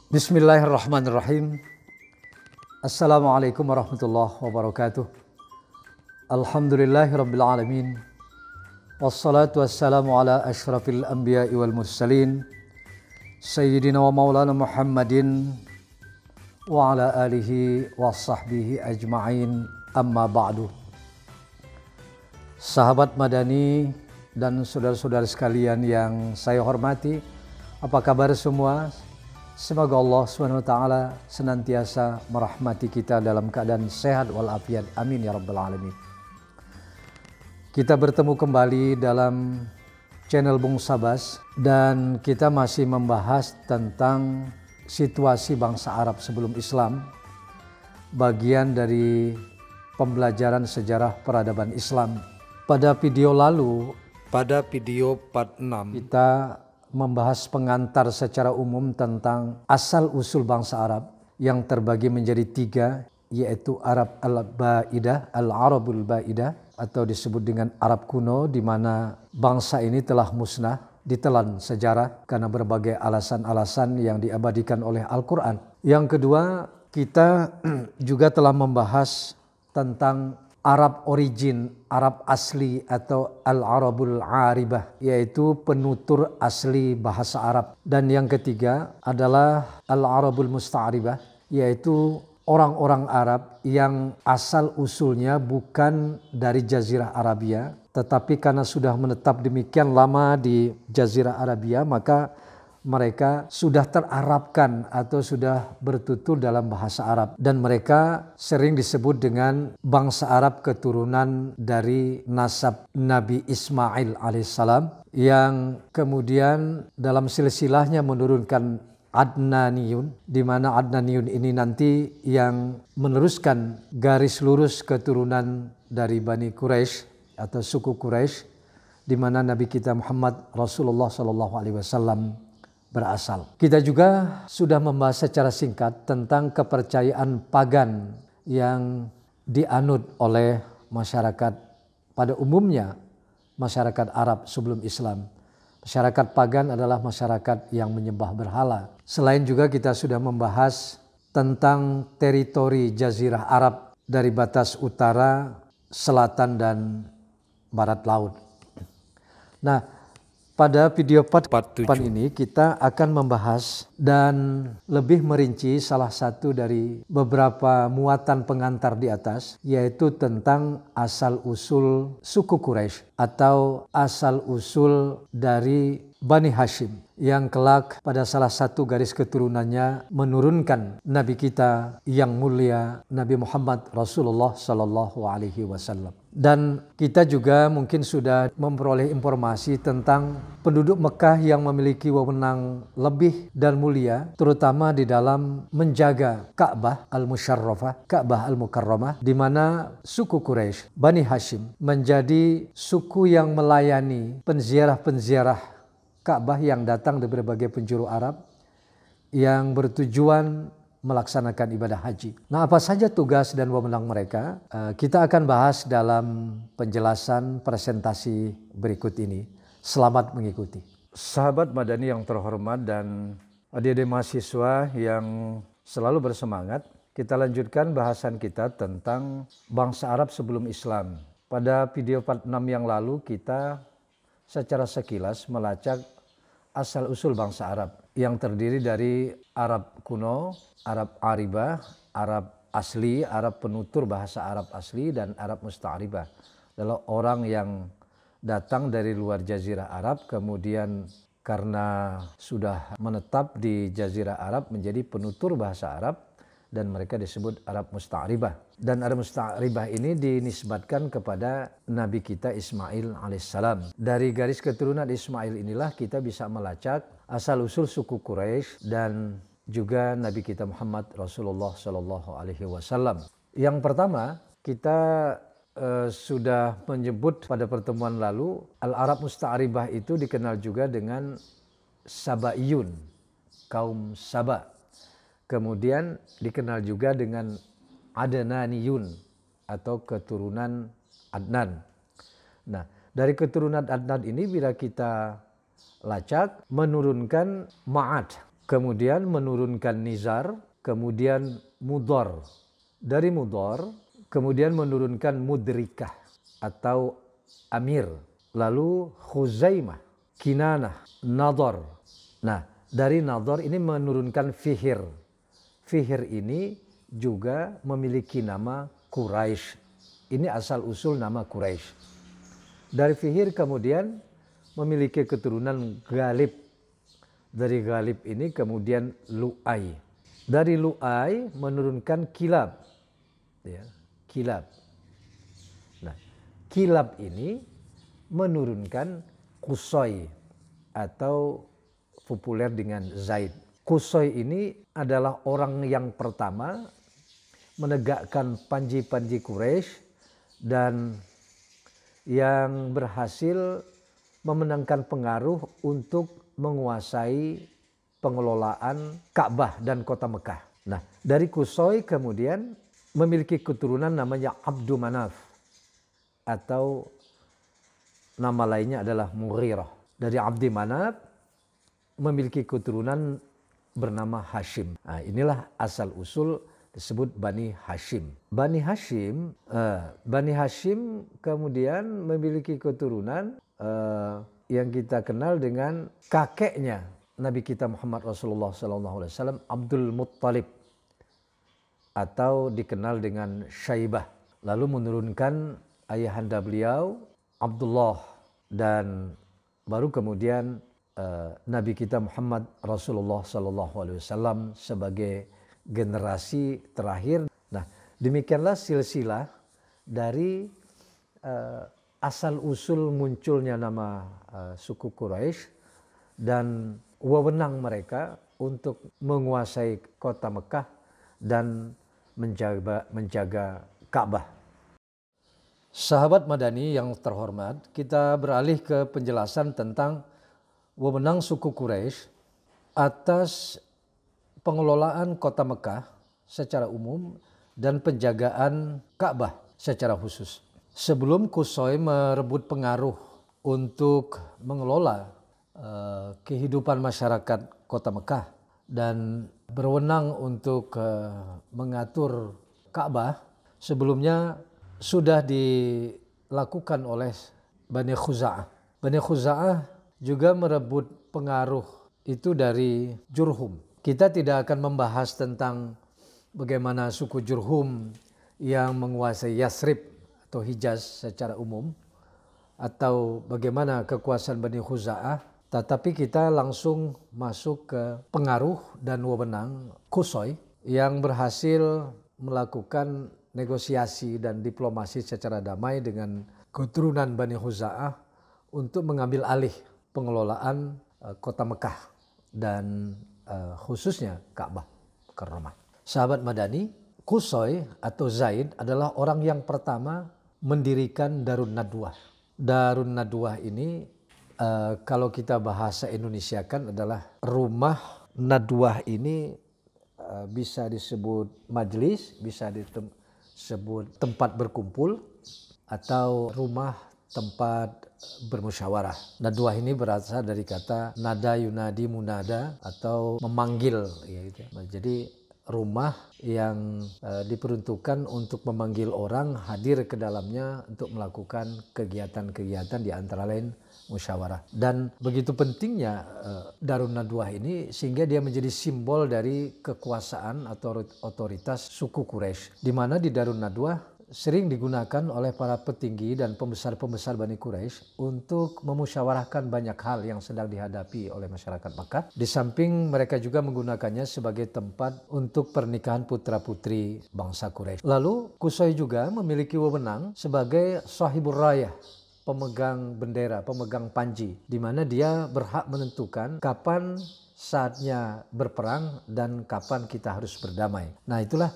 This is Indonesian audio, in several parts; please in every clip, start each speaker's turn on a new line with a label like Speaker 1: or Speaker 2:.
Speaker 1: Bismillahirrahmanirrahim. Assalamualaikum warahmatullahi wabarakatuh. Alhamdulillahirabbil alamin. Wassalatu wassalamu ala asyrafil anbiya'i wal mursalin sayyidina wa maulana Muhammadin wa ala alihi wa sahbihi ajma'in, amma ba'du. Sahabat Madani dan saudara-saudara sekalian yang saya hormati, apa kabar semua? Semoga Allah SWT senantiasa merahmati kita dalam keadaan sehat walafiat. Amin ya rabbal alamin. Kita bertemu kembali dalam channel Bung Sabas dan kita masih membahas tentang situasi bangsa Arab sebelum Islam, bagian dari pembelajaran sejarah peradaban Islam. Pada video lalu, pada video part 6, kita membahas pengantar secara umum tentang asal-usul bangsa Arab yang terbagi menjadi tiga, yaitu Arab al-Ba'idah, al-Arabul Ba'idah, atau disebut dengan Arab kuno, di mana bangsa ini telah musnah, ditelan sejarah karena berbagai alasan-alasan yang diabadikan oleh Al-Quran. Yang kedua, kita juga telah membahas tentang Arab origin, Arab asli atau Al-Arabul Aribah, yaitu penutur asli bahasa Arab. Dan yang ketiga adalah Al-Arabul Musta'ribah, yaitu orang-orang Arab yang asal usulnya bukan dari Jazirah Arabia, tetapi karena sudah menetap demikian lama di Jazirah Arabia, maka mereka sudah terarabkan atau sudah bertutur dalam bahasa Arab, dan mereka sering disebut dengan bangsa Arab keturunan dari nasab Nabi Ismail alaihissalam, yang kemudian dalam silsilahnya menurunkan Adnaniyun, di mana Adnaniyun ini nanti yang meneruskan garis lurus keturunan dari Bani Quraisy atau suku Quraisy, di mana Nabi kita Muhammad Rasulullah SAW berasal. Kita juga sudah membahas secara singkat tentang kepercayaan pagan yang dianut oleh masyarakat pada umumnya, masyarakat Arab sebelum Islam. Masyarakat pagan adalah masyarakat yang menyembah berhala. Selain juga kita sudah membahas tentang teritori Jazirah Arab dari batas utara, selatan, dan barat laut. Nah, pada video part 7 ini kita akan membahas dan lebih merinci salah satu dari beberapa muatan pengantar di atas, yaitu tentang asal-usul suku Quraisy atau asal-usul dari Bani Hashim, yang kelak pada salah satu garis keturunannya menurunkan Nabi kita yang mulia Nabi Muhammad Rasulullah SAW. Dan kita juga mungkin sudah memperoleh informasi tentang penduduk Mekah yang memiliki wewenang lebih dan mulia, terutama di dalam menjaga Ka'bah al-Musyarrafah, Ka'bah al-Mukarramah, di mana suku Quraisy, Bani Hashim, menjadi suku yang melayani penziarah-penziarah Ka'bah yang datang dari berbagai penjuru Arab yang bertujuan melaksanakan ibadah haji. Nah, apa saja tugas dan wewenang mereka? Kita akan bahas dalam penjelasan presentasi berikut ini. Selamat mengikuti. Sahabat Madani yang terhormat dan adik-adik mahasiswa yang selalu bersemangat, kita lanjutkan bahasan kita tentang bangsa Arab sebelum Islam. Pada video part 6 yang lalu kita secara sekilas melacak asal-usul bangsa Arab yang terdiri dari Arab kuno, Arab Aribah, Arab asli, Arab penutur bahasa Arab asli, dan Arab Musta'ribah. Adalah orang yang datang dari luar Jazirah Arab, kemudian karena sudah menetap di Jazirah Arab menjadi penutur bahasa Arab, dan mereka disebut Arab Musta'ribah. Dan Arab Musta'ribah ini dinisbatkan kepada Nabi kita Ismail alaihissalam. Dari garis keturunan Ismail inilah kita bisa melacak asal-usul suku Quraisy dan juga Nabi kita Muhammad Rasulullah SAW. Yang pertama, kita sudah menyebut pada pertemuan lalu, Al-Arab Musta'ribah itu dikenal juga dengan Sabaiyun, kaum Saba. Kemudian dikenal juga dengan Adnaniyun atau keturunan Adnan. Nah, dari keturunan Adnan ini bila kita lacak menurunkan Ma'ad. kemudian menurunkan Nizar, kemudian Mudhar. Dari Mudhar, kemudian menurunkan Mudrikah atau Amir. Lalu Khuzaimah, Kinanah, Nadhar. Nah, dari Nadhar ini menurunkan Fihr. Fihr ini juga memiliki nama Quraisy. Ini asal usul nama Quraisy. Dari Fihr kemudian memiliki keturunan Ghalib. Dari Ghalib ini kemudian Lu'ai. Dari Lu'ai menurunkan Kilab. Ya, Kilab. Nah, Kilab ini menurunkan Qusay atau populer dengan Zaid. Qusay ini adalah orang yang pertama menegakkan panji-panji Quraisy dan yang berhasil memenangkan pengaruh untuk menguasai pengelolaan Ka'bah dan kota Mekah. Nah, dari Qusay kemudian memiliki keturunan namanya Abdu Manaf atau nama lainnya adalah Mughirah. Dari Abdi Manaf memiliki keturunan bernama Hashim. Nah, inilah asal usul disebut Bani Hashim. Bani Hashim kemudian memiliki keturunan yang kita kenal dengan kakeknya Nabi kita Muhammad Rasulullah SAW, Abdul Muttalib, atau dikenal dengan Syaibah. Lalu menurunkan ayahanda beliau Abdullah, dan baru kemudian Nabi kita Muhammad Rasulullah SAW sebagai generasi terakhir. Nah, demikianlah silsilah dari asal usul munculnya nama suku Quraisy dan wewenang mereka untuk menguasai kota Mekah dan menjaga Ka'bah. Sahabat Madani yang terhormat, kita beralih ke penjelasan tentang wewenang suku Quraisy atas pengelolaan kota Mekah secara umum dan penjagaan Ka'bah secara khusus. Sebelum Qusay merebut pengaruh untuk mengelola kehidupan masyarakat kota Mekah dan berwenang untuk mengatur Ka'bah, sebelumnya sudah dilakukan oleh Bani Khuza'ah. Bani Khuza'ah juga merebut pengaruh itu dari Jurhum. Kita tidak akan membahas tentang bagaimana suku Jurhum yang menguasai Yathrib atau Hijaz secara umum, atau bagaimana kekuasaan Bani Khuza'ah, tetapi kita langsung masuk ke pengaruh dan wewenang Qusay yang berhasil melakukan negosiasi dan diplomasi secara damai dengan keturunan Bani Khuza'ah untuk mengambil alih pengelolaan kota Mekah dan khususnya Ka'bah Karramah. Sahabat Madani, Qusay atau Zaid adalah orang yang pertama mendirikan Darun Nadwah. Darun Nadwah ini kalau kita bahasa Indonesiakan adalah rumah Nadwah. Ini bisa disebut majelis, bisa disebut tempat berkumpul, atau rumah tempat bermusyawarah. Nadwah ini berasal dari kata nada yunadi munada atau memanggil. Gitu. Jadi rumah yang diperuntukkan untuk memanggil orang hadir ke dalamnya untuk melakukan kegiatan-kegiatan di antara lain musyawarah. Dan begitu pentingnya Darun Nadwah ini sehingga dia menjadi simbol dari kekuasaan atau otoritas suku Quraisy, di mana di Darun Nadwah sering digunakan oleh para petinggi dan pembesar-pembesar Bani Quraisy untuk memusyawarahkan banyak hal yang sedang dihadapi oleh masyarakat Makkah. Di samping mereka juga menggunakannya sebagai tempat untuk pernikahan putra-putri bangsa Quraisy. Lalu Qusay juga memiliki wewenang sebagai sahibur rayah, pemegang bendera, pemegang panji, di mana dia berhak menentukan kapan saatnya berperang dan kapan kita harus berdamai. Nah, itulah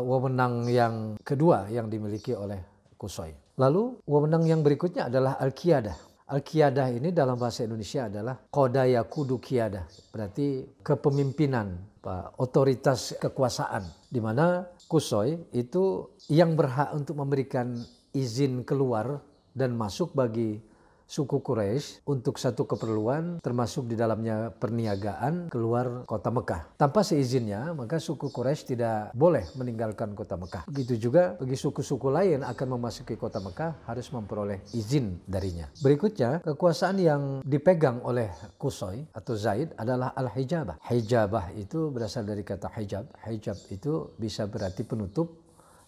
Speaker 1: wewenang yang kedua yang dimiliki oleh Qusay. Lalu wewenang yang berikutnya adalah Al-Qiyadah. Al-Qiyadah ini dalam bahasa Indonesia adalah Qoda Yakudu Qiyadah, berarti kepemimpinan, otoritas kekuasaan, di mana Qusay itu yang berhak untuk memberikan izin keluar dan masuk bagi suku Quraisy untuk satu keperluan, termasuk di dalamnya perniagaan keluar kota Mekah. Tanpa seizinnya, maka suku Quraisy tidak boleh meninggalkan kota Mekah. Begitu juga bagi suku-suku lain akan memasuki kota Mekah harus memperoleh izin darinya. Berikutnya, kekuasaan yang dipegang oleh Qusay atau Zaid adalah al-hijabah. Hijabah itu berasal dari kata hijab. Hijab itu bisa berarti penutup,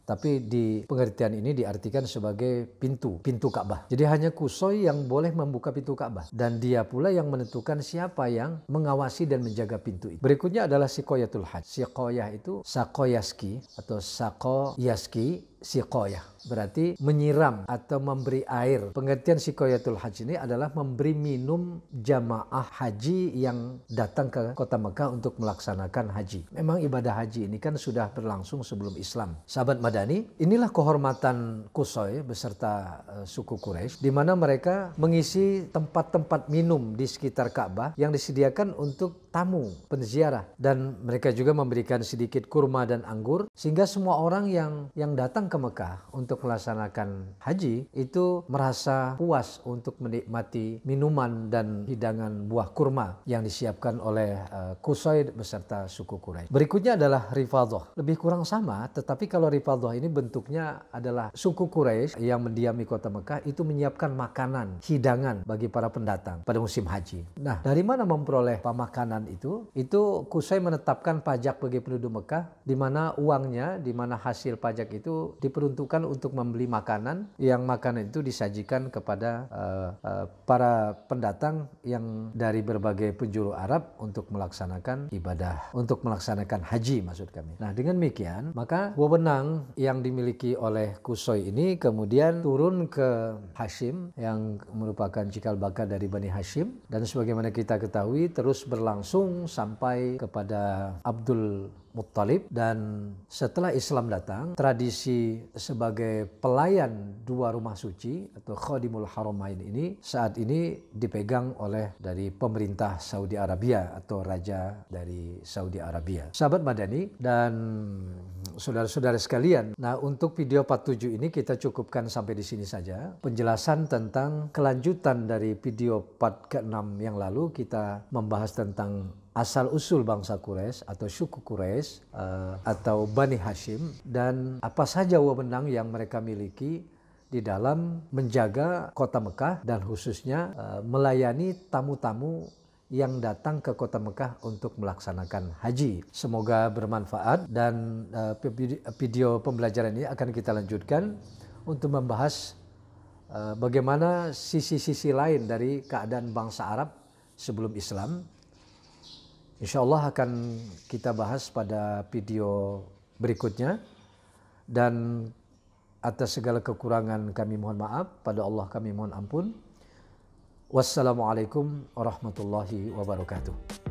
Speaker 1: tapi di pengertian ini diartikan sebagai pintu Ka'bah. Jadi hanya Qusay yang boleh membuka pintu Ka'bah, dan dia pula yang menentukan siapa yang mengawasi dan menjaga pintu itu. Berikutnya adalah Siqayatul Hajj. Siqayah itu sakoyaski atau sakoyaski. Siqayah berarti menyiram atau memberi air. Pengertian Siqayatul Hajj ini adalah memberi minum jamaah haji yang datang ke kota Mekah untuk melaksanakan haji. Memang ibadah haji ini kan sudah berlangsung sebelum Islam. Sahabat Madani, inilah kehormatan Qusay beserta suku Quraisy, di mana mereka mengisi tempat-tempat minum di sekitar Ka'bah yang disediakan untuk tamu penziarah, dan mereka juga memberikan sedikit kurma dan anggur sehingga semua orang yang datang ke Mekah untuk melaksanakan haji itu merasa puas untuk menikmati minuman dan hidangan buah kurma yang disiapkan oleh Qusay beserta suku Quraisy. Berikutnya adalah Rifadhah. Lebih kurang sama, tetapi kalau Rifadhah ini bentuknya adalah suku Quraisy yang mendiami kota Mekah itu menyiapkan makanan, hidangan bagi para pendatang pada musim haji. Nah, dari mana memperoleh makanan itu? Itu Qusay menetapkan pajak bagi penduduk Mekah, di mana uangnya, di mana hasil pajak itu diperuntukkan untuk membeli makanan, yang makanan itu disajikan kepada para pendatang yang dari berbagai penjuru Arab untuk melaksanakan ibadah, untuk melaksanakan haji maksud kami. Nah, dengan demikian maka wewenang yang dimiliki oleh Qusay ini kemudian turun ke Hashim yang merupakan cikal bakal dari Bani Hashim, dan sebagaimana kita ketahui terus berlangsung sampai kepada Abdul Muttalib. Dan setelah Islam datang, tradisi sebagai pelayan dua rumah suci atau Khadimul Haramain ini saat ini dipegang oleh dari pemerintah Saudi Arabia atau raja dari Saudi Arabia. Sahabat Madani dan saudara-saudara sekalian, nah untuk video part 7 ini kita cukupkan sampai di sini saja. Penjelasan tentang kelanjutan dari video part ke-6 yang lalu, kita membahas tentang asal-usul bangsa Quraisy atau suku Quraisy atau Bani Hashim, dan apa saja wewenang yang mereka miliki di dalam menjaga kota Mekah dan khususnya melayani tamu-tamu yang datang ke kota Mekah untuk melaksanakan haji. Semoga bermanfaat, dan video pembelajaran ini akan kita lanjutkan untuk membahas bagaimana sisi-sisi lain dari keadaan bangsa Arab sebelum Islam. Insya Allah akan kita bahas pada video berikutnya, dan atas segala kekurangan kami mohon maaf, pada Allah kami mohon ampun. Wassalamualaikum warahmatullahi wabarakatuh.